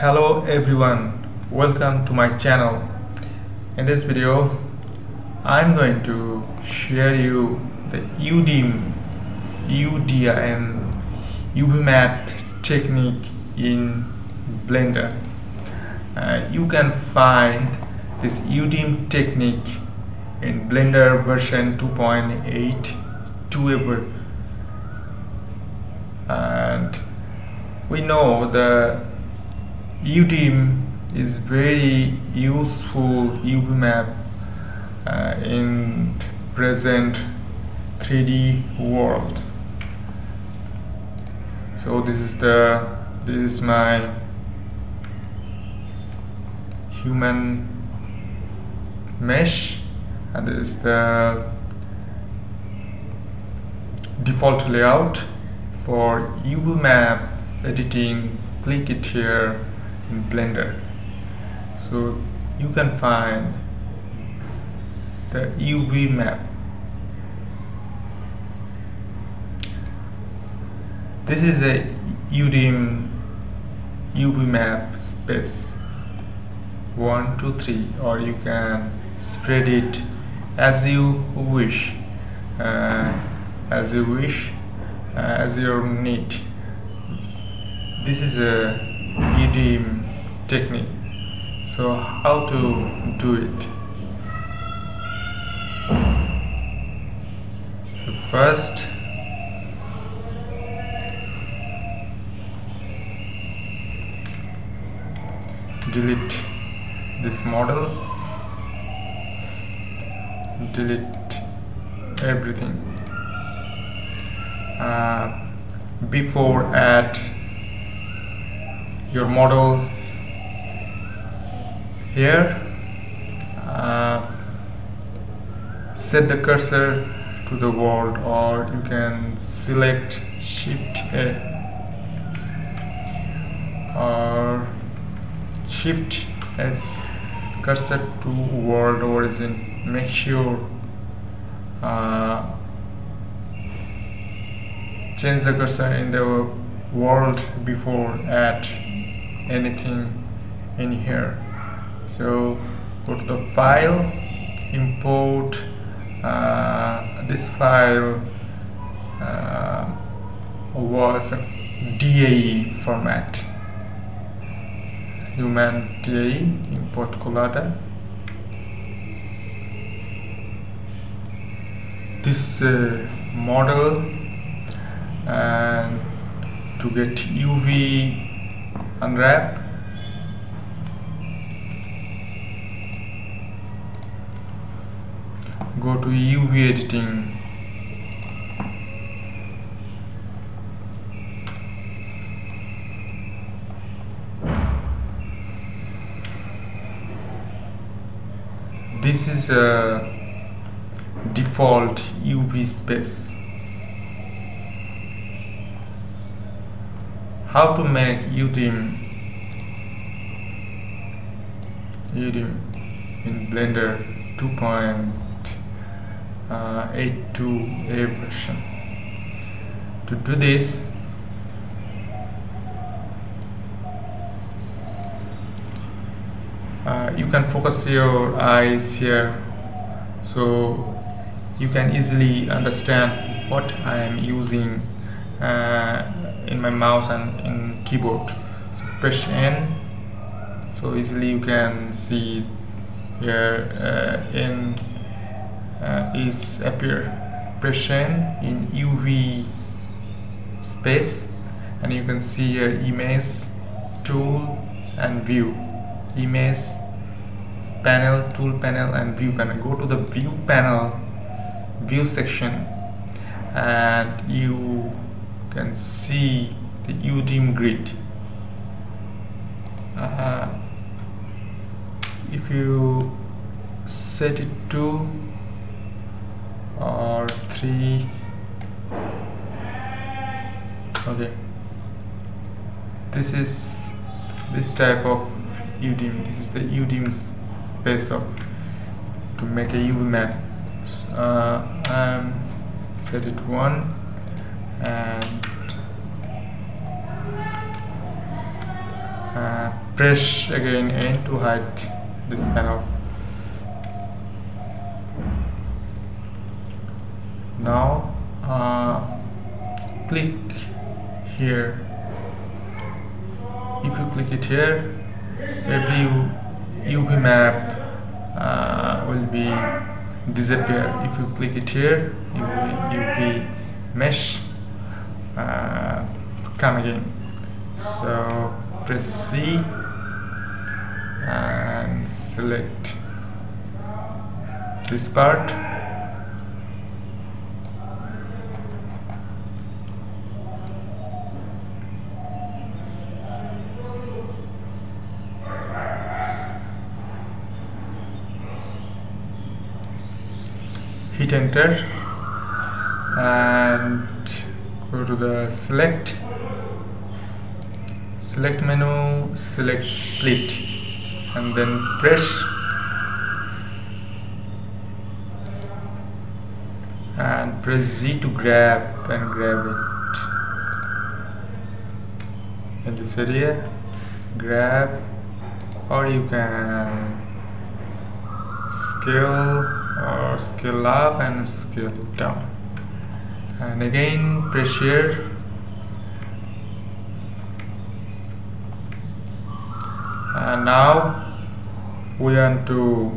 Hello everyone, welcome to my channel. In this video I'm going to share you the UDIM UV map technique in Blender. You can find this UDIM technique in Blender version 2.8 ever, and we know the UDIM is very useful UV map in present 3D world. So this is my human mesh, and this is the default layout for UV map editing. Click it here in Blender, so you can find the UV map. This is a UDIM UV map space 1, 2, 3, or you can spread it as you wish, as your need. This is a UDIM technique. So how to do it? So first, delete this model, delete everything. Before add your model here, set the cursor to the world, or you can select Shift A or Shift S, cursor to world origin. Make sure change the cursor in the world before add anything in here. So go to the file, import this file was a DAE format, human DAE, import collada. This model, and to get UV unwrap, go to UV editing, this is a default UV space. How to make UDIM in Blender 2.82 version. To do this, you can focus your eyes here, so you can easily understand what I am using in my mouse and in keyboard. So press N, so easily you can see here N is appear. Press N in UV space, and you can see here image, tool and view. Image panel, tool panel and view panel. Go to the view panel, view section, and you can see the UDIM grid. If you set it 2 or 3, okay, this is this type of UDIM. This is the UDIM space of to make a UV map. Set it 1 and press again N to hide this panel. Now click here. If you click it here, every UV map will be disappear. If you click it here, UV mesh come again. So press C and select this part. Hit enter and go to the select menu, select split, and then press and press Z to grab and grab it in this area. Grab, or you can scale or scale up and scale down, and again press here and now we want to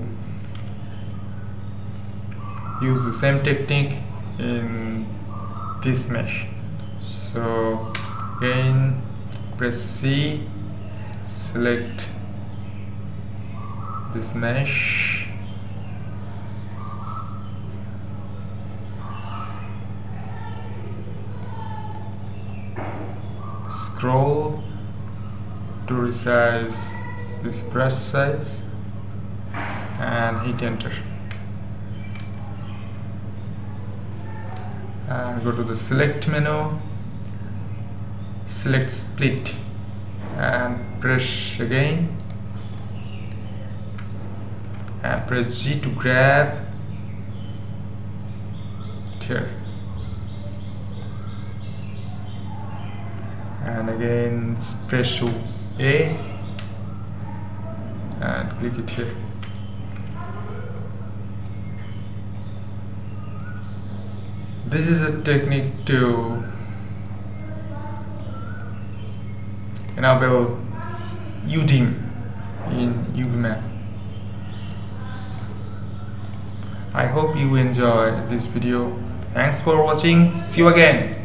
use the same technique in this mesh. So again press C, select this mesh, scroll to resize this brush size and hit enter, and go to the select menu, select split and press again and press G to grab here, and again press A and click it here. This is a technique to enable UDIM in UDIM. I hope you enjoy this video. Thanks for watching. See you again.